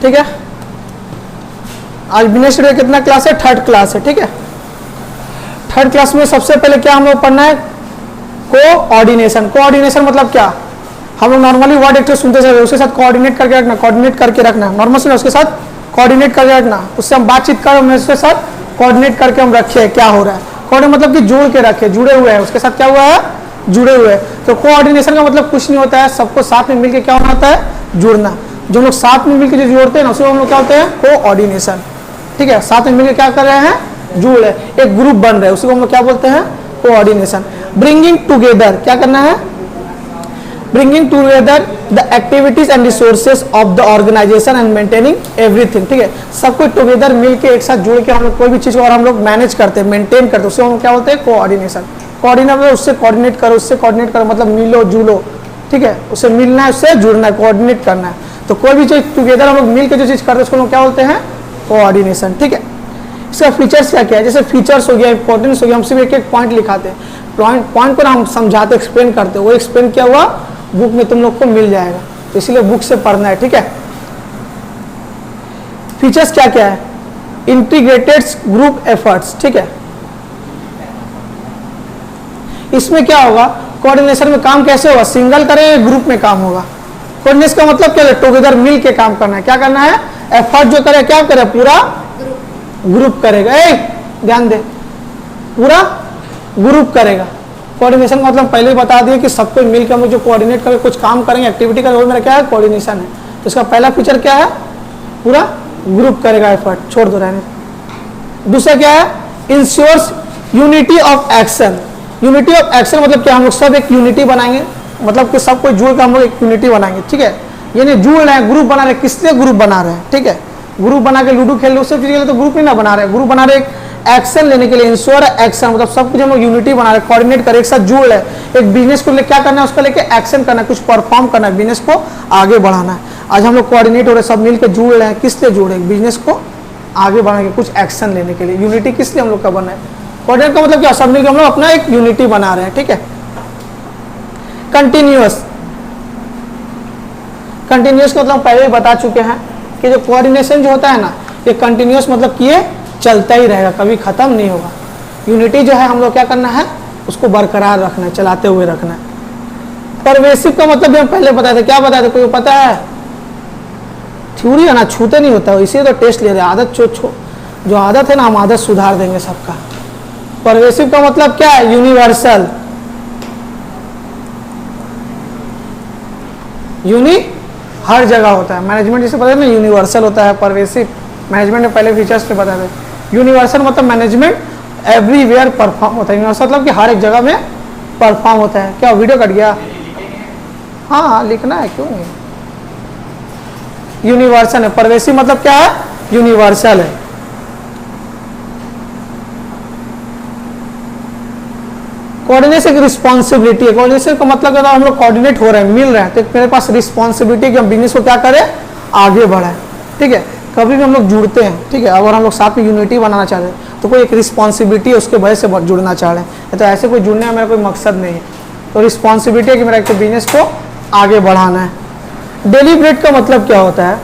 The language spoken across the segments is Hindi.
ठीक है। आज बिजनेस स्टडी कितना क्लास है? 3rd क्लास है, ठीक है। 3rd क्लास में सबसे पहले क्या हम लोग पढ़ना है? कोऑर्डिनेशन। कोऑर्डिनेशन मतलब क्या? हम लोग नॉर्मली वर्ड एक सुनते हैं, उसके साथ कोऑर्डिनेट करके रखना, कोऑर्डिनेट करके रखना, नॉर्मल सुना उसके साथ कोऑर्डिनेट करके रखना, उससे हम बातचीत कर, उसके साथ कोऑर्डिनेट करके हम रखे क्या हो रहा है। कोऑर्डिनेट मतलब कि जोड़ के रखे, जुड़े हुए हैं, उसके साथ क्या हुआ है? जुड़े हुए हैं। तो कोऑर्डिनेशन का मतलब कुछ नहीं होता है, सबको साथ में मिलकर क्या होना होता है? जुड़ना। जो लोग साथ में मिलकर जो जोड़ते हैं ना, उसे हम लोग क्या होते हैं? कोऑर्डिनेशन, ठीक है। साथ में मिलकर क्या कर रहे हैं? जुड़ रहे, एक ग्रुप बन रहे हैं, उसी को हम लोग क्या बोलते हैं? कोऑर्डिनेशन। ब्रिंगिंग टुगेदर, क्या करना है? Bringing together the activities and resources of the organisation and maintaining everything, ठीक है। सबको टुगेदर मिलके एक साथ जुड़ के हम लोग कोई भी चीज को और हम लोग मैनेज करते हैं, मेंटेन करते हैं, उससे हम क्या बोलते हैं? कोऑर्डिनेशन। कोऑर्डिनेट मतलब उससे कोऑर्डिनेट करो, उससे कोऑर्डिनेट करो मतलब मिलो जुलो, ठीक है। उससे मिलना है, उससे जुड़ना है, कोऑर्डिनेट करना है। तो कोई भी चीज टुगेदर हम लोग मिल के जो चीज करते हैं उसको हम क्या बोलते हैं? कोऑर्डिनेशन, ठीक है। इसका फीचर्स क्या क्या है? जैसे फीचर्स हो गया, इंपॉर्टेंस हो गया, हम सिर्फ एक एक पॉइंट लिखाते हैं, पॉइंट को हम समझाते, एक्सप्लेन करते हैं। वो एक्सप्लेन किया हुआ बुक में तुम लोग को मिल जाएगा, तो इसीलिए बुक से पढ़ना है, ठीक है। फीचर्स क्या क्या है? इंटीग्रेटेड ग्रुप एफर्ट्स, ठीक है। इसमें क्या होगा? कोऑर्डिनेशन में काम कैसे होगा? सिंगल करें, ग्रुप में काम होगा। कोऑर्डिनेशन का मतलब क्या है? टुगेदर मिल के काम करना है। क्या करना है? एफर्ट जो करे क्या करे? पूरा ग्रुप करेगा। ध्यान दे, पूरा ग्रुप करेगा। कोऑर्डिनेशन का मतलब पहले ही बता दिए कि सबको मिलकर हम लोग जो कोऑर्डिनेट करके कुछ काम करेंगे, एक्टिविटी करेंगे, वो मेरा क्या है? कोऑर्डिनेशन है। तो इसका पहला फीचर क्या है? पूरा ग्रुप करेगा, एफर्ट छोड़ दो रहने। दूसरा क्या है? Ensures unity of action. Unity of action मतलब क्या? हम लोग सब एक यूनिटी बनाएंगे, मतलब कि सब कोई जुड़ कर हम लोग एक यूनिटी बनाएंगे, ठीक है। ये नहीं जुड़ रहे हैं, ग्रुप बना रहे हैं। किससे ग्रुप बना रहे हैं? ठीक है, ग्रुप बना के लूडो खेल लो, उससे चीज के लिए तो ग्रुप ही ना बना रहे हैं, ग्रुप बना रहे एक एक्शन लेने के लिए। इंश्योर एक्शन मतलब सब कुछ हम लोग यूनिटी बना रहे हैं, कोऑर्डिनेट करे, एक साथ जुड़ रहे हैं। एक बिजनेस को क्या करना है? उसका लेके एक्शन करना है, कुछ परफॉर्म करना है, बिजनेस को आगे बढ़ाना है। आज हम लोग कोऑर्डिनेट हो रहे हैं, सब मिलकर जुड़ रहे हैं। किस लिए जुड़ रहे हैं? बिजनेस को आगे बढ़ाने के, कुछ एक्शन लेने के लिए। यूनिटी किस लिए हम लोग का बना है? कोऑर्डिनेट का मतलब क्या? सब मिलकर हम लोग अपना एक यूनिटी बना रहे हैं, ठीक है। कंटिन्यूअस, कंटिन्यूअस का मतलब पहले ही बता चुके हैं कि जो कोऑर्डिनेशन जो होता है ना, ये कंटिन्यूअस मतलब कि ये चलता ही रहेगा, कभी खत्म नहीं होगा। यूनिटी जो है हम लोग क्या करना है? उसको बरकरार रखना है, चलाते हुए रखना है। परवेसिव का मतलब भी हम पहले बताए थे। क्या बताए थे? कोई पता है? थ्योरी है ना, छूते नहीं होता, इसीलिए तो टेस्ट ले रहे हैं। आदत जो आदत है ना, हम आदत सुधार देंगे सबका। परवेसिव का मतलब क्या है? यूनिवर्सल। हर जगह होता है। मैनेजमेंट जिसे पता है ना, यूनिवर्सल होता है। परवेसिव मैनेजमेंट में पहले फीचर्स पे बताए थे। यूनिवर्सल मतलब मैनेजमेंट एवरीवेयर परफॉर्म होता है। यूनिवर्सल मतलब कि हर एक जगह में परफॉर्म होता है। क्या वीडियो कट गया? हाँ लिखना है, क्यों नहीं? यूनिवर्सल है। परवेसिव मतलब क्या है? यूनिवर्सल है। कोऑर्डिनेशन की रिस्पॉन्सिबिलिटी है। कोऑर्डिनेशन का मतलब क्या? हम लोग कोऑर्डिनेट हो रहे हैं, मिल रहे हैं, तो मेरे पास रिस्पॉन्सिबिलिटी कि हम बिजनेस को क्या करें? आगे बढ़ाएं, ठीक है। कभी भी हम लोग जुड़ते हैं, ठीक है, अगर हम लोग साथ में यूनिटी बनाना चाहते हैं तो कोई एक रिस्पॉन्सिबिलिटी है, उसके वजह से जुड़ना चाह रहे हैं। तो ऐसे कोई जुड़ने का मेरा कोई मकसद नहीं है। तो रिस्पॉन्सिबिलिटी है कि मेरा एक तो बिजनेस को आगे बढ़ाना है। डेलिब्रेट का मतलब क्या होता है?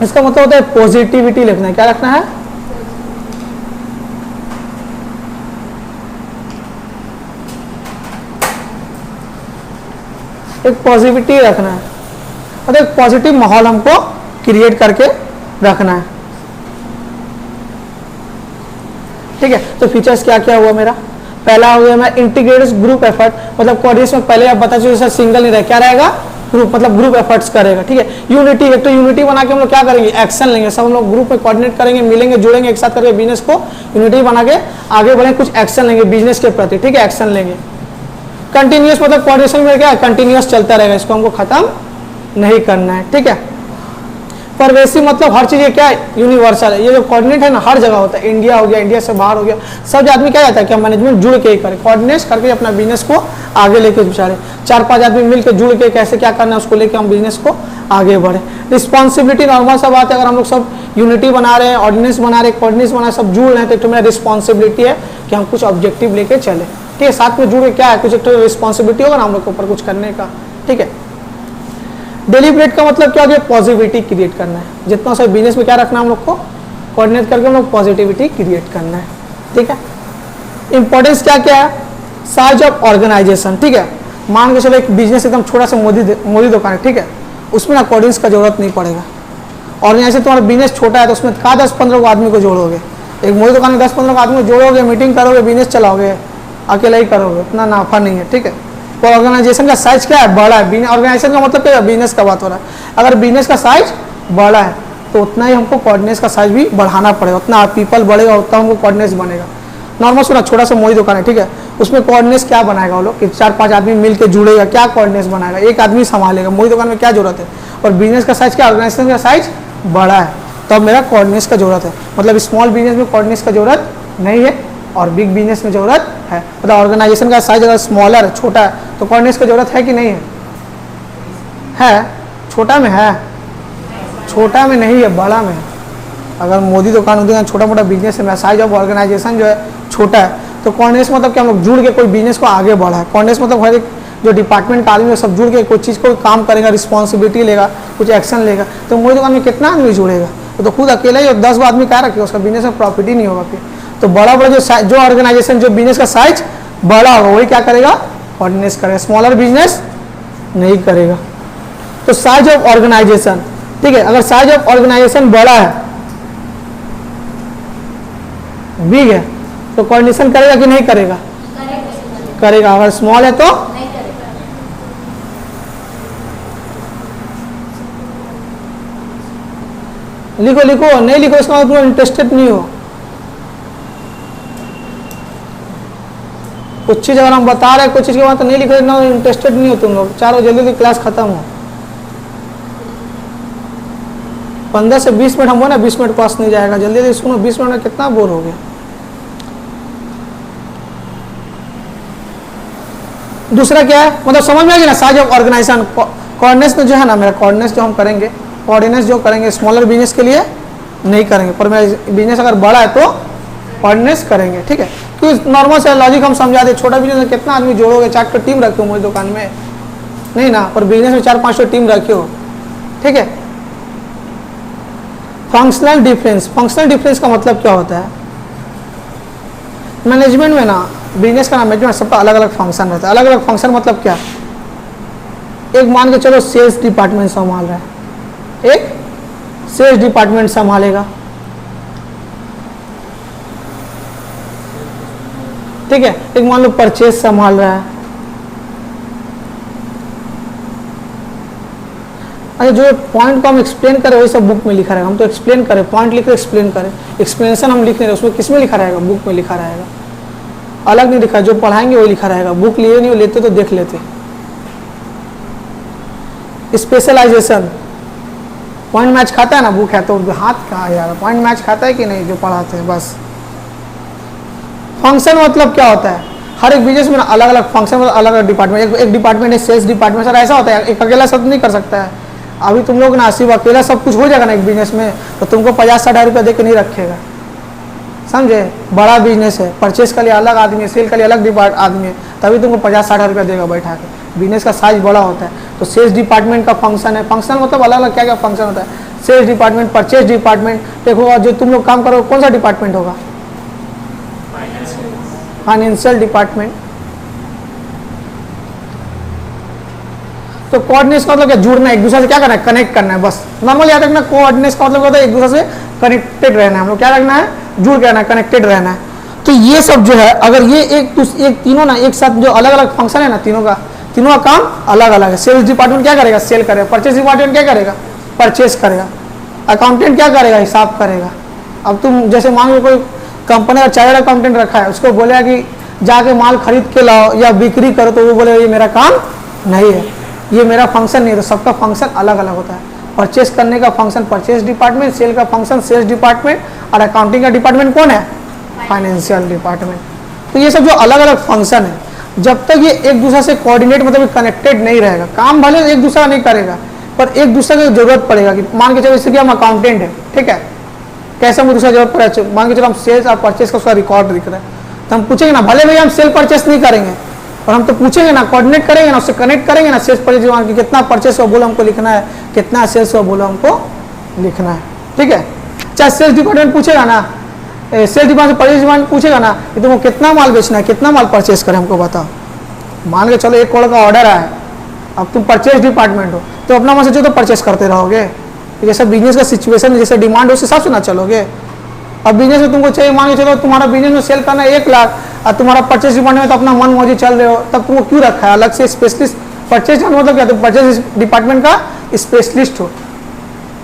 इसका मतलब होता है पॉजिटिविटी लिखना है। क्या रखना है? एक पॉजिटिविटी रखना है, मतलब एक पॉजिटिव माहौल हमको क्रिएट करके रखना है, ठीक है। तो फीचर्स क्या क्या हुआ मेरा? पहला हो गया मैं इंटीग्रेटेड ग्रुप एफर्ट, मतलब कोऑर्डिनेशन में पहले आप बता चुके जैसा सिंगल नहीं रहे, क्या रहेगा? ग्रुप, मतलब ग्रुप एफर्ट्स करेगा, ठीक है। यूनिटी, एक तो यूनिटी बना के हम लोग क्या करेंगे? एक्शन लेंगे, सब हम लोग ग्रुप में कोऑर्डिनेट करेंगे, मिलेंगे, जुड़ेंगे, एक साथ करके बिजनेस को यूनिटी बना के आगे बढ़ेंगे, कुछ एक्शन लेंगे बिजनेस के प्रति, ठीक है, एक्शन लेंगे। कंटिन्यूअस मतलब कोऑर्डिनेशन में क्या है? कंटिन्यूअस चलता रहेगा, इसको हमको खत्म नहीं करना है, ठीक है। परवेसिव मतलब हर चीज क्या है? यूनिवर्सल है। ये जो कोऑर्डिनेट है ना, हर जगह होता है। इंडिया हो गया, इंडिया से बाहर हो गया, सब आदमी क्या जाता है कि मैनेजमेंट जुड़ के ही करे, कोऑर्डिनेट करके अपना बिजनेस को आगे लेके बेचारे 4-5 आदमी मिलकर जुड़ के कैसे क्या करना है उसको लेके हम बिजनेस को आगे बढ़े। रिस्पॉन्सिबिलिटी नॉर्मल सा बात है, अगर हम लोग सब यूनिटी बना रहे हैं, ऑर्डिनेंस बना रहे हैं, कोऑर्डिनेशन बना रहे हैं, सब जुड़ रहे हैं, तो मेरा रिस्पॉन्सिबिलिटी है कि हम कुछ ऑब्जेक्टिव लेके चले, ठीक है। साथ में जुड़ के क्या है? कुछ एक रिस्पॉन्सिबिलिटी होगा ना हम लोग के ऊपर कुछ करने का, ठीक है। डेलिब्रेट का मतलब क्या हो गया, पॉजिटिविटी क्रिएट करना है। जितना सब बिजनेस में क्या रखना है हम लोग को, कोऑर्डिनेट करके हम लोग पॉजिटिविटी क्रिएट करना है, ठीक है। इंपॉर्टेंस क्या क्या है, साइज ऑफ ऑर्गेनाइजेशन, ठीक है। मान के चलो एक बिजनेस एकदम छोटा सा मोदी दुकान है, ठीक है, उसमें ना कोऑर्डिनेशन का जरूरत नहीं पड़ेगा। ऑर्गेनाइजेशन तुम्हारा बिजनेस छोटा है तो उसमें कहा 10-15 आदमी को जोड़ोगे, एक मोदी दुकान में 10-15 आदमी को जोड़ोगे, मीटिंग करोगे, बिजनेस चलाओगे, अकेला ही करोगे, उतना नाफा नहीं है, ठीक है। तो ऑर्गेनाइजेशन का साइज क्या है, बड़ा है। ऑर्गेनाइजेशन का मतलब क्या है, बिजनेस का बात हो रहा है। अगर बिजनेस का साइज बड़ा है तो उतना ही हमको कोऑर्डिनेशन का साइज भी बढ़ाना पड़ेगा, उतना पीपल बढ़ेगा उतना हमको कोऑर्डिनेशन बनेगा। नॉर्मल सुना, छोटा सा मोदी दुकान है, ठीक है, उसमें कोऑर्डिनेशन क्या बनाएगा वो लोग कि 4-5 आदमी मिलकर जुड़ेगा, क्या कोऑर्डिनेशन बनाएगा, एक आदमी संभालेगा। मोदी दुकान में क्या जरूरत है, और बिजनेस का साइज क्या, ऑर्गेनाइजेशन का साइज बड़ा है तो अब मेरा कोऑर्डिनेशन का जरूरत है। मतलब स्मॉल बिजनेस में कोऑर्डिनेशन का जरूरत नहीं है और बिग बिजनेस में जरूरत है। मतलब ऑर्गेनाइजेशन का साइज अगर स्मॉलर है, छोटा है, तो कोऑर्डिनेशन की जरूरत है कि नहीं है? है, छोटा में है, छोटा में नहीं है, बड़ा में है। अगर मोदी दुकान छोटा मोटा बिजनेस है, साइज ऑफ ऑर्गेनाइजेशन जो है छोटा है, तो कोऑर्डिनेशन मतलब क्या, हम लोग जुड़ के कोई बिजनेस को आगे बढ़ा है। कोऑर्डिनेशन मतलब हर एक जो डिपार्टमेंट का आदमी सब जुड़ के कोई चीज़ को काम करेगा, रिस्पॉन्सिबिलिटी लेगा, कुछ एक्शन लेगा। तो मोदी दुकान में कितना आदमी जुड़ेगा, तो खुद अकेला ही, और 10 आदमी क्या रखेगा, उसका बिजनेस में प्रॉफिट ही नहीं होगा फिर। तो बड़ा बड़ा जो ऑर्गेनाइजेशन जो बिजनेस का साइज बड़ा होगा वही क्या करेगा, कोऑर्डिनेट करेगा, स्मॉलर बिजनेस नहीं करेगा। तो साइज ऑफ ऑर्गेनाइजेशन, ठीक है, अगर साइज ऑफ ऑर्गेनाइजेशन बड़ा है, बिग है, तो कोऑर्डिनेशन करेगा कि नहीं करेगा? करेगा। अगर स्मॉल है तो नहीं करेगा। लिखो लिखो, नहीं लिखो इसका मतलब इंटरेस्टेड नहीं हो। कुछ चीज अगर हम बता रहे हैं कुछ चीज के बाद तो नहीं लिख रहे, ना इंटरेस्टेड नहीं हो तुम लोग। चारों जल्दी जल्दी क्लास खत्म हो। 15 से 20 मिनट हम हो ना, 20 मिनट पास नहीं जाएगा। जल्दी जल्दी सुनो, 20 मिनट में कितना बोर हो गया। दूसरा क्या है, मतलब समझ में आ गया ना, साइज ऑफ ऑर्गेनाइजेशन। कोऑर्डिनेशन जो है ना, मेरा कोऑर्डिनेशन जो हम करेंगे, कोऑर्डिनेशन जो करेंगे स्मॉलर बिजनेस के लिए नहीं करेंगे, पर मेरा बिजनेस अगर बड़ा है तो कोऑर्डिनेशन करेंगे, ठीक है। क्योंकि नॉर्मल से लॉजिक हम समझा दे, छोटा बिजनेस में कितना आदमी जोड़ोगे, 4 टीम रखे हो मुझे दुकान में, नहीं ना, पर बिजनेस में 4-5 टीम रखे हो, ठीक है। फंक्शनल डिफरेंस, फंक्शनल डिफरेंस का मतलब क्या होता है, मैनेजमेंट में ना, बिजनेस का मैनेजमेंट सबका अलग अलग फंक्शन रहता है। अलग अलग फंक्शन मतलब क्या, एक मान के चलो सेल्स डिपार्टमेंट संभाल रहा है, एक सेल्स डिपार्टमेंट संभालेगा, ठीक है। एक मान लो परचेज संभाल रहा है। अच्छा, जो पॉइंट को हम एक्सप्लेन करें वही सब बुक में लिखा रहेगा। हम तो एक्सप्लेन करें, पॉइंट लिख रहे एक्सप्लेन करें, एक्सप्लेनेशन हम लिख रहे हैं, उसमें किस में लिखा रहेगा, बुक में लिखा रहेगा, अलग नहीं लिखा। जो पढ़ाएंगे वही लिखा रहेगा। बुक लिए नहीं लेते तो देख लेते। स्पेशलाइजेशन, पॉइंट मैच खाता है ना, बुक है तो हाथ कहाँ यार, पॉइंट मैच खाता है कि नहीं जो पढ़ाते हैं, बस। फंक्शन मतलब क्या होता है, हर एक बिजनेस में अलग अलग फंक्शन, मतलब अलग अलग डिपार्टमेंट। एक डिपार्टमेंट है सेल्स डिपार्टमेंट, सर ऐसा होता है, एक अकेला सब नहीं कर सकता है। अभी तुम लोग ना सिर्फ अकेला सब कुछ हो जाएगा ना एक बिजनेस में, तो तुमको 50-60 रुपया दे के नहीं रखेगा, समझे। बड़ा बिजनेस है, परचेस के लिए अलग आदमी है, सेल के लिए अलग आदमी है, तभी तुमको 50-60 रुपया देगा बैठा के। बिजनेस का साइज बड़ा होता है। तो सेल्स डिपार्टमेंट का फंक्शन है, फंक्शन मतलब अलग अलग क्या क्या फंक्शन होता है। सेल्स डिपार्टमेंट, परचेज डिपार्टमेंट, देखो जो तुम लोग काम करो कौन सा डिपार्टमेंट होगा, फाइनेंशियल डिपार्टमेंट। तो कोऑर्डिनेशन का मतलब क्या, जुड़ना, एक दूसरे से क्या करना है, कनेक्ट करना है, बस। नॉर्मल याद रखना, कोऑर्डिनेशन का मतलब होता है एक दूसरे से कनेक्टेड रहना है। हम लोग क्या रखना है, जुड़ के रहना है, कनेक्टेड रहना है। तो ये सब जो है, अगर ये एक तीनों ना एक साथ जो अलग अलग फंक्शन है ना, तीनों का काम अलग अलग है। सेल्स डिपार्टमेंट क्या करेगा, सेल करेगा। परचेज डिपार्टमेंट क्या करेगा, परचेज करेगा। अकाउंटेंट क्या करेगा, हिसाब करेगा। अब तुम जैसे मान लो कोई कंपनी का चार्टर्ड अकाउंटेंट रखा है, उसको बोलेगा कि जाके माल खरीद के लाओ या बिक्री करो, तो वो बोलेगा ये मेरा काम नहीं है, ये मेरा फंक्शन नहीं है। तो सबका फंक्शन अलग अलग होता है। परचेज करने का फंक्शन परचेज डिपार्टमेंट, सेल का फंक्शन सेल्स डिपार्टमेंट, और अकाउंटिंग का डिपार्टमेंट कौन है, फाइनेंशियल डिपार्टमेंट। तो ये सब जो अलग अलग फंक्शन है, जब तक ये एक दूसरे से कोऑर्डिनेट मतलब कनेक्टेड नहीं रहेगा, काम भले एक दूसरा नहीं करेगा, पर एक दूसरे की जरूरत पड़ेगा। कि मान के चलो जैसे कि हम अकाउंटेंट है, ठीक है, कैसे हम दूसरा जरूरत पड़ेगा। मान के चलो हम सेल्स और परचेज का उसका रिकॉर्ड दिख रहा है, तो हम पूछेंगे ना, भले भैया हम सेल परचेस नहीं करेंगे, और हम तो पूछेंगे ना, कोऑर्डिनेट करेंगे ना, उससे कनेक्ट करेंगे ना, सेल्स परचेज डिमांड की कितना परचेस हुआ बोलो हमको लिखना है, कितना सेल्स हुआ बोलो हमको लिखना है, ठीक है। चाहे सेल्स डिपार्टमेंट पूछेगा ना, सेल्स डिपार्टमेंट से परचेज डिमांड पूछेगा ना कि तुमको कितना माल बेचना है, कितना माल परचेस करें हमको बताओ। मान के चलो 1 करोड़ का ऑर्डर आया, अब तुम परचेज डिपार्टमेंट हो तो अपना मन से जो तो परचेस करते रहोगे, जैसा बिजनेस का सिचुएशन जैसे डिमांड है उस हिसाब से ना चलोगे। अब बिजनेस में तुमको चाहिए, मान के चलो तुम्हारा बिजनेस में सेल करना है 1 लाख और तुम्हारा परचेज डिपार्टमेंट में तो अपना मन मौजी चल रहे हो, तब तुमको क्यों रखा है अलग से स्पेशलिस्ट परचेज मतलब क्या, तुम परचेज डिपार्टमेंट का स्पेशलिस्ट हो,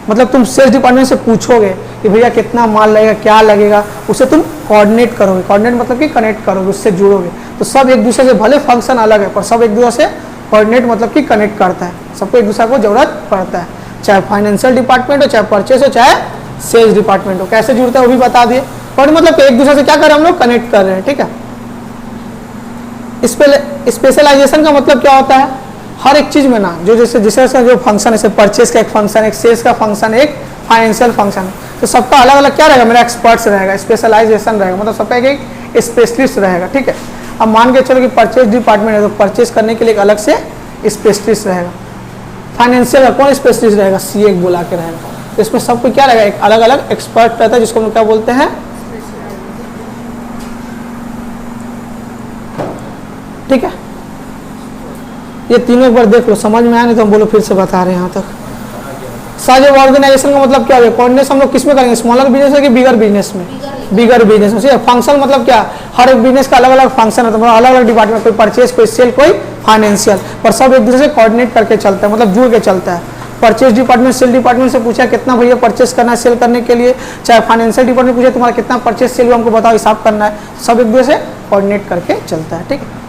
मतलब तुम सेल्स डिपार्टमेंट से पूछोगे कि भैया कितना माल लगेगा, क्या लगेगा, उसे तुम कोऑर्डिनेट करोगे। कोऑर्डिनेट मतलब कि कनेक्ट करोगे, उससे जुड़ोगे। तो सब एक दूसरे से भले फंक्शन अलग है पर सब एक दूसरे से कोऑर्डिनेट मतलब कि कनेक्ट करता है, सबको एक दूसरे को जरूरत पड़ता है, चाहे फाइनेंशियल डिपार्टमेंट हो, चाहे परचेस हो, चाहे सेल्स डिपार्टमेंट हो। कैसे जुड़ता है वो भी बता दिए। और मतलब एक दूसरे से क्या कर रहे हैं हम लोग, कनेक्ट कर रहे हैं, ठीक है। स्पेशलाइजेशन का मतलब क्या होता है, हर एक चीज में ना जो जैसे जिसका जो फंक्शन है, परचेस का एक फंक्शन, एक सेल्स का फंक्शन, एक फाइनेंशियल फंक्शन, तो सबका अलग अलग क्या रहेगा, मेरा एक्सपर्ट्स रहेगा, स्पेशलाइजेशन रहेगा, मतलब सबका एक स्पेशलिस्ट रहेगा, ठीक है। अब मान के चलो कि परचेस डिपार्टमेंट है तो परचेस करने के लिए एक अलग से स्पेशलिस्ट रहेगा। फाइनेंशियल का कौन स्पेशलिस्ट रहेगा, सीए बुला के रहेगा। तो इसमें सबको क्या रहेगा, एक अलग अलग एक्सपर्ट रहता है जिसको हम क्या बोलते हैं, ठीक है। ये तीनों एक बार देख लो, समझ में आया नहीं तो हम बोलो फिर से बता रहे हैं यहाँ तक। सारे ऑर्गेनाइजेशन का मतलब क्या है, कोऑर्डिनेशन हम लोग किस में करेंगे, स्मॉलर बिजनेस है कि बिगर बिजनेस में, बिगर बिजनेस में। फंक्शन मतलब क्या, हर एक बिजनेस का अलग अलग फंक्शन है, तो अलग अलग डिपार्टमेंट, कोई परचेज, कोई सेल, कोई फाइनेंशियल, पर सब एक दूसरे से कोऑर्डिनेट करके चलता है, मतलब जुड़ के चलता है। परचेज डिपार्टमेंट सेल डिपार्टमेंट से पूछा कितना भैया परचेस करना है सेल करने के लिए, चाहे फाइनेंशियल डिपार्टमेंट पूछे तुम्हारा कितना परचेस सेल हुआ हमको बताओ, हिसाब करना है, सब एक दूसरे से कोऑर्डिनेट करके चलता है, ठीक है।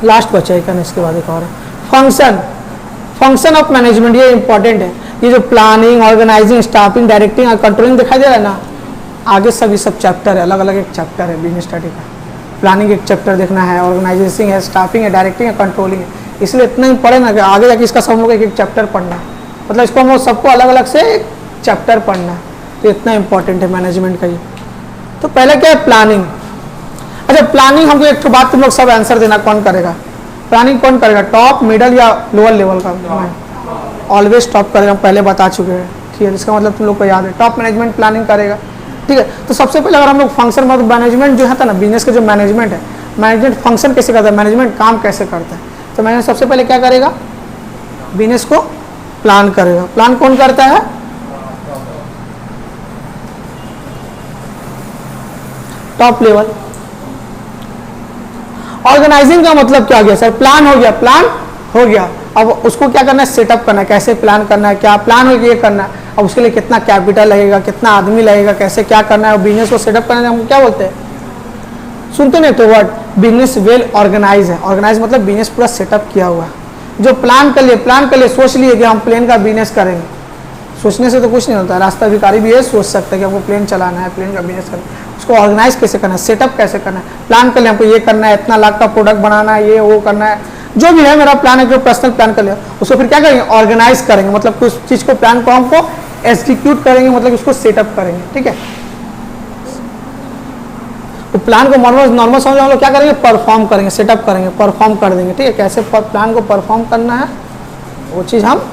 लास्ट बचा है, इसके बाद एक और है फंक्शन, फंक्शन ऑफ मैनेजमेंट। ये इंपॉर्टेंट है, ये जो प्लानिंग, ऑर्गेनाइजिंग, स्टाफिंग, डायरेक्टिंग और कंट्रोलिंग दिखाई दे रहा है ना, आगे सब चैप्टर है, अलग अलग एक चैप्टर है बिजनेस स्टडी का। प्लानिंग एक चैप्टर देखना है, ऑर्गेनाइजिंग है, स्टाफिंग है, डायरेक्टिंग है, कंट्रोलिंग है, इसलिए इतना ही पढ़े ना कि आगे जाके इसका सब हम लोग एक चैप्टर पढ़ना है, मतलब इसको हम लोग सबको अलग अलग से एक चैप्टर पढ़ना है, तो इतना इंपॉर्टेंट है मैनेजमेंट का ये। तो पहले क्या है, प्लानिंग। अच्छा प्लानिंग हमको एक बात तुम लोग सब आंसर देना, कौन करेगा प्लानिंग, कौन करेगा, टॉप, मिडल या लोअर लेवल का, ऑलवेज टॉप करेगा, हम पहले बता चुके हैं, ठीक है। इसका मतलब तुम लोग को याद है, टॉप मैनेजमेंट प्लानिंग करेगा, ठीक है। तो सबसे पहले अगर हम लोग फंक्शन मतलब मैनेजमेंट जो है था ना, बिजनेस का जो मैनेजमेंट है, मैनेजमेंट फंक्शन कैसे करता है, मैनेजमेंट काम कैसे करता है, तो मैनेजमेंट सबसे पहले क्या करेगा, बिजनेस को प्लान करेगा। प्लान कौन करता है, टॉप लेवल। ऑर्गेनाइजिंग का मतलब क्या गया सर, प्लान हो गया, प्लान हो गया, अब उसको क्या करना है, सेटअप करना है, कैसे प्लान करना है, क्या प्लान हो गया ये करना है, अब उसके लिए कितना कैपिटल लगेगा, कितना आदमी लगेगा, कैसे क्या करना है, बिजनेस को सेटअप करना है, हमको क्या बोलते हैं, सुनते नहीं तो वर्ड, बिजनेस वेल ऑर्गेनाइज है। ऑर्गेनाइज मतलब बिजनेस पूरा सेटअप किया हुआ है, जो प्लान कर लिए सोच लिए कि हम प्लेन का बिजनेस करेंगे, सोचने से तो कुछ नहीं होता, रास्ता भिखारी भी है, सोच सकता है कि हमको प्लेन चलाना है, प्लेन का बिजनेस करना है, उसको ऑर्गेनाइज कैसे करना है, सेटअप कैसे करना है, प्लान कर लिया हमको ये करना है, इतना लाख का प्रोडक्ट बनाना है, ये वो करना है, जो भी है मेरा प्लान है, जो पर्सनल प्लान कर लिया उसको फिर क्या करेंगे, ऑर्गेनाइज करेंगे, मतलब कुछ चीज़ को प्लान को हमको एग्जीक्यूट करेंगे, मतलब उसको सेटअप करेंगे, ठीक है। तो प्लान को नॉर्मल समझ हम लोग क्या करेंगे, परफॉर्म करेंगे, सेटअप करेंगे, परफॉर्म कर देंगे, ठीक है। कैसे प्लान को परफॉर्म करना है वो चीज़ हम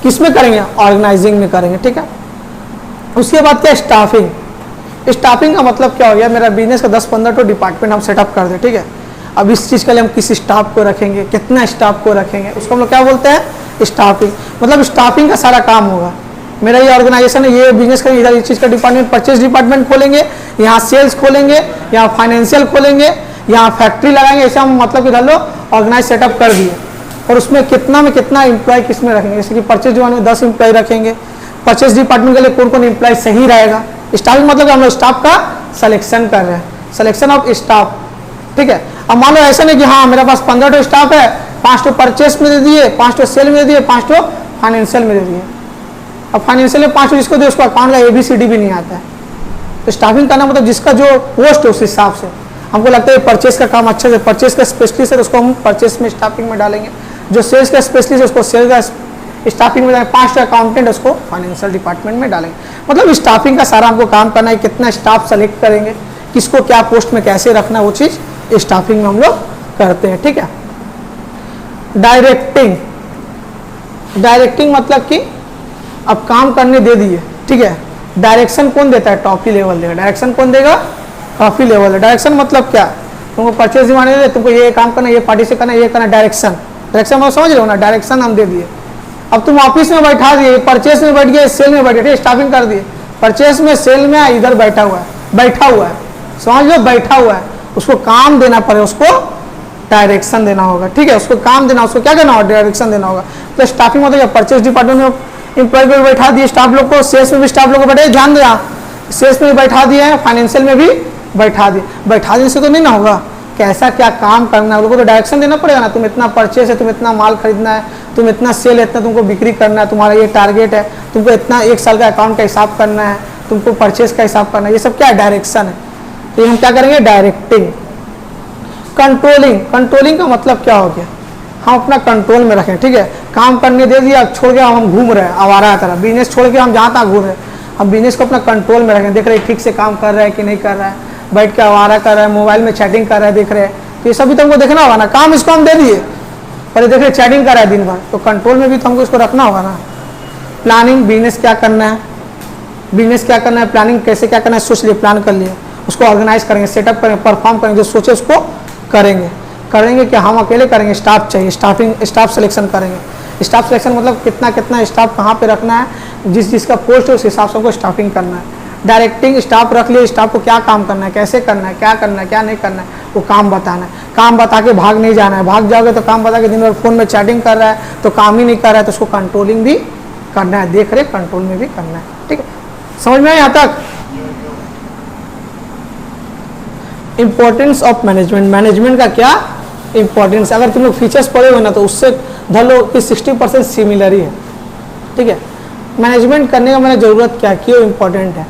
किस में करेंगे, ऑर्गेनाइजिंग में करेंगे, ठीक है। उसके बाद क्या, स्टाफिंग। स्टाफिंग का मतलब क्या हो गया, मेरा बिजनेस का 10-15 तो डिपार्टमेंट हम सेटअप कर दें, ठीक है। अब इस चीज़ के लिए हम किस स्टाफ को रखेंगे, कितना स्टाफ को रखेंगे, उसको हम लोग क्या बोलते हैं, स्टाफिंग। मतलब स्टाफिंग का सारा काम होगा, मेरा ये ऑर्गेनाइजेशन है, ये बिजनेस करेंगे, इधर इस चीज़ का डिपार्टमेंट, परचेज डिपार्टमेंट खोलेंगे, यहाँ सेल्स खोलेंगे, यहाँ फाइनेंशियल खोलेंगे, यहाँ फैक्ट्री लगाएंगे, ऐसे हम मतलब इधर लो ऑर्गेनाइज सेटअप कर दिए। और उसमें कितना एम्प्लॉय किस में रखेंगे, जैसे कि परचेज डिपार्टमेंट में 10 एम्प्लॉय रखेंगे, परचेज डिपार्टमेंट के लिए कौन कौन एम्प्लॉय सही रहेगा। स्टाफिंग मतलब हम लोग स्टाफ का सिलेक्शन कर रहे हैं, सिलेक्शन ऑफ स्टाफ, ठीक है। अब मान लो ऐसा नहीं कि हाँ मेरे पास 15 तो स्टाफ है, 5 तो परचेस में दे दिए, 5 तो सेल में दे दिए, 5 तो फाइनेंशियल में दे दिए। अब फाइनेंशियल में 5 जिसको दे उसको अकाउंट का ABCD भी नहीं आता है। तो स्टाफिंग करना मतलब जिसका जो पोस्ट है उस हिसाब से हमको लगता है परचेस का काम अच्छे से, परचेस का स्पेशलिस्ट है तो उसको हम परचेस में स्टाफिंग में डालेंगे, जो सेल्स का स्पेशलिस्ट है उसको सेल्स का स्टाफिंग में डालेंगे, 5 अकाउंटेंट है उसको फाइनेंशियल डिपार्टमेंट में डालेंगे। मतलब स्टाफिंग का सारा हमको काम करना है, कितना स्टाफ सेलेक्ट करेंगे, किसको क्या पोस्ट में कैसे रखना है, वो चीज़ स्टाफिंग में हम लोग करते हैं। ठीक है। डायरेक्टिंग, डायरेक्टिंग मतलब कि अब काम करने दे दिए, ठीक है, डायरेक्शन कौन देता है, टॉप ही लेवल देगा। डायरेक्शन कौन देगा, टॉप ही लेवल है। डायरेक्शन मतलब क्या, तुमको परचेज डिमांड दे, तुमको ये काम करना, ये पार्टी से करना, ये करना, डायरेक्शन। डायरेक्शन मतलब समझ रहे हो ना, डायरेक्शन हम दे दिए। अब तुम ऑफिस में बैठा दिए, परचेस में बैठ गए, सेल में बैठ गए, स्टाफिंग कर दिए, परचेस में, सेल में, इधर बैठा हुआ है, समझ लो बैठा हुआ है, उसको काम देना पड़े, उसको डायरेक्शन देना होगा। ठीक है, उसको काम देना, उसको क्या करना होगा, डायरेक्शन देना होगा। तो स्टाफिंग मतलब परचेस डिपार्टमेंट में एम्प्लॉय को बैठा दिए, स्टाफ लोग को, सेल्स में भी स्टाफ लोग को बैठे, ध्यान देना, सेल्स में भी बैठा दिया है, फाइनेंशियल में भी बैठा दिए। बैठा देने से तो नहीं ना होगा, कैसा क्या काम करना है, लोगों को तो डायरेक्शन देना पड़ेगा ना। तुम इतना परचेस है, तुम इतना माल खरीदना है, तुम इतना सेल है, इतना तुमको बिक्री करना है, तुम्हारा ये टारगेट है, तुमको इतना 1 साल का अकाउंट का हिसाब करना है, तुमको परचेस का हिसाब करना है, ये सब क्या है, डायरेक्शन है। तो हम क्या करेंगे, डायरेक्टिंग। कंट्रोलिंग, कंट्रोलिंग का मतलब क्या हो गया, हम अपना कंट्रोल में रखें। ठीक है, काम करने दे दिया, छोड़ के हम घूम रहे हैं आवारा तरह, बिजनेस छोड़ के हम जहाँ तक घूम रहे हैं, हम बिजनेस को अपना कंट्रोल में रखें, देख रहे हैं ठीक से काम कर रहा है कि नहीं कर रहा है, बैठ के आवारा कर रहा है, मोबाइल में चैटिंग कर रहा है, देख रहे हैं, तो ये सभी तो हमको देखना होगा ना। काम इसको हम दे दिए, पर देख रहे चैटिंग कर रहा है दिन भर, तो कंट्रोल में भी तो हमको इसको रखना होगा ना। प्लानिंग, बिजनेस क्या करना है, बिजनेस क्या करना है, प्लानिंग कैसे क्या करना है, सोच लिए, प्लान कर लिए, उसको ऑर्गेनाइज करेंगे, सेटअप करेंगे, परफॉर्म करेंगे, जो सोचे उसको करेंगे। करेंगे कि हम अकेले करेंगे, स्टाफ चाहिए, स्टाफ सिलेक्शन करेंगे। स्टाफ सिलेक्शन मतलब कितना कितना स्टाफ कहाँ पे रखना है, जिसका पोस्ट है उस हिसाब से हमको स्टाफिंग करना है। डायरेक्टिंग, स्टाफ रख लिए, स्टाफ को क्या काम करना है, कैसे करना है, क्या करना है, क्या नहीं करना है, वो काम बताना है। काम बता के भाग नहीं जाना है, भाग जाओगे तो काम बता के दिन भर फोन में चैटिंग कर रहा है तो काम ही नहीं कर रहा है, तो उसको कंट्रोलिंग भी करना है, देख रहे कंट्रोल में भी करना है। ठीक है, समझ में आया यहाँ तक। इंपॉर्टेंस ऑफ मैनेजमेंट, मैनेजमेंट का क्या इंपॉर्टेंस, अगर तुम लोग फीचर्स पढ़े हुए ना तो उससे धर लो कि 60% सिमिलर ही है। ठीक है, मैनेजमेंट करने का मैंने ज़रूरत क्या, क्यों इंपॉर्टेंट है,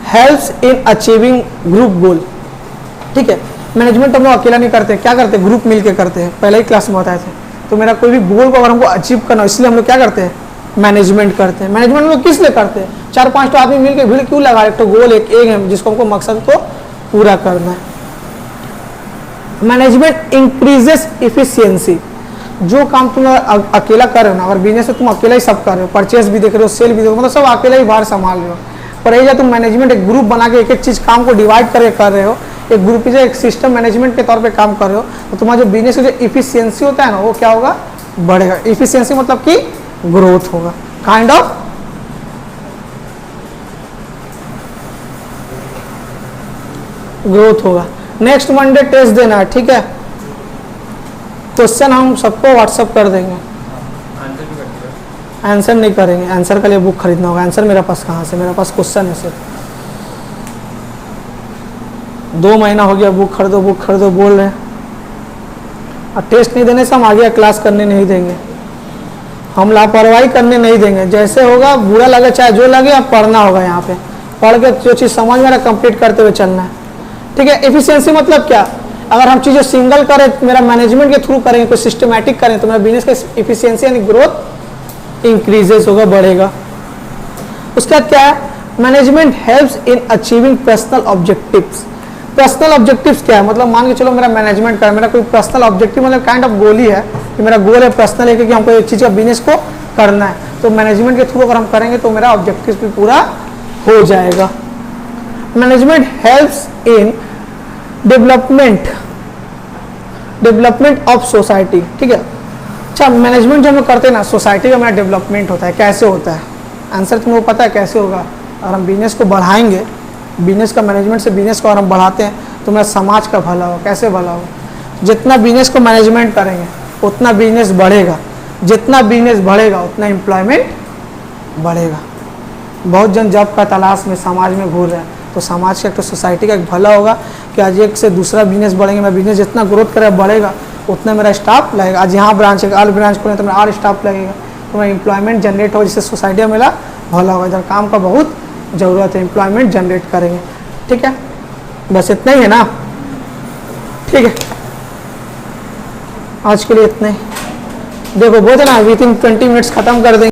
हेल्प्स इन अचीविंग ग्रुप गोल। ठीक है, मैनेजमेंट हम लोग अकेला नहीं करते, क्या करते हैं, ग्रुप मिलके करते हैं, पहले ही क्लास में बताए थे। तो मेरा कोई भी गोल को अगर हमको अचीव करना हो, इसलिए हम लोग क्या करते हैं, मैनेजमेंट करते हैं। मैनेजमेंट हम लोग किस लिए करते हैं, 4-5 तो आदमी मिलकर भीड़ क्यों लगा, एक तो गोल एक है जिसको हमको मकसद को पूरा करना है। मैनेजमेंट इंक्रीजेस इफिशियंसी, जो काम तुम अकेला कर रहे हो ना, अगर बिजनेस में तुम अकेला ही सब कर रहे हो, परचेस भी देख रहे हो, सेल भी देख रहे हो, मतलब सब अकेला ही बाहर संभाल रहे हो। पर ये तुम मैनेजमेंट एक ग्रुप बना के एक एक चीज़ काम को डिवाइड करके कर रहे हो, एक ग्रुप से एक सिस्टम मैनेजमेंट के तौर पे काम कर रहे हो, तो तुम्हारा जो बिजनेस का जो इफिशियंसी होता है ना, वो क्या होगा, बढ़ेगा। इफिशियंसी मतलब कि ग्रोथ होगा, काइंड ऑफ ग्रोथ होगा। नेक्स्ट मंडे टेस्ट देना है, ठीक है, क्वेश्चन हम सबको व्हाट्सअप कर देंगे, आंसर नहीं करेंगे, आंसर के लिए बुक खरीदना होगा। आंसर मेरे पास कहाँ से, मेरे पास क्वेश्चन है सिर्फ। 2 महीना हो गया बुक खरीदो बोल रहे हैं, और टेस्ट नहीं देने से हम आगे क्लास करने नहीं देंगे, हम लापरवाही करने नहीं देंगे। जैसे होगा, बुरा लगे चाहे जो लगे, अब पढ़ना होगा, यहाँ पे पढ़ के जो चीज़ समझ में आ रहा कंप्लीट करते हुए चलना है। ठीक है, एफिशिएंसी मतलब क्या, अगर हम चीज़ें सिंगल करें, मेरा मैनेजमेंट के थ्रू करेंगे, कोई सिस्टमैटिक करें, तो मेरा बिजनेस का एफिशिएंसी यानी ग्रोथ इंक्रीजेस होगा, बढ़ेगा। उसके बाद क्या है, management helps in achieving personal objectives. Personal objectives क्या है, मतलब मान के चलो मेरा मैनेजमेंट का मेरा कोई पर्सनल ऑब्जेक्टिव मतलब काइंड ऑफ गोल ही है कि मेरा गोल है पर्सनल है कि हमको एक चीज़ का बिजनेस को करना है, तो मैनेजमेंट के थ्रू अगर हम करेंगे तो मेरा ऑब्जेक्टिव भी पूरा हो जाएगा। Management helps in development of society. ठीक है, अच्छा, मैनेजमेंट जो हम लोग करते हैं ना, सोसाइटी का मेरा डेवलपमेंट होता है, कैसे होता है, आंसर तुमको पता है कैसे होगा। अगर हम बिजनेस को बढ़ाएंगे, बिजनेस का मैनेजमेंट से बिजनेस को अगर हम बढ़ाते हैं तो मेरा समाज का भला हो, कैसे भला हो, जितना बिजनेस को मैनेजमेंट करेंगे उतना बिजनेस बढ़ेगा, जितना बिजनेस बढ़ेगा उतना एम्प्लॉयमेंट बढ़ेगा। बहुत जन जॉब का तलाश में समाज में घूर रहे हैं, तो समाज का एक तो सोसाइटी का एक भला होगा कि आज एक से दूसरा बिजनेस बढ़ेंगे, मेरा बिजनेस जितना ग्रोथ करेगा बढ़ेगा उतना मेरा स्टाफ लगेगा। आज यहाँ ब्रांच है, और ब्रांच खोलें तो मेरा और स्टाफ लगेगा, तो मेरा एम्प्लॉयमेंट जनरेट हो, जिससे सोसाइटी में मेरा भला होगा। इधर काम का बहुत ज़रूरत है, एम्प्लॉयमेंट जनरेट करेंगे। ठीक है, बस इतना ही है ना, ठीक है, आज के लिए इतना ही। देखो बहुत है ना, विद इन 20 मिनट्स ख़त्म कर देंगे।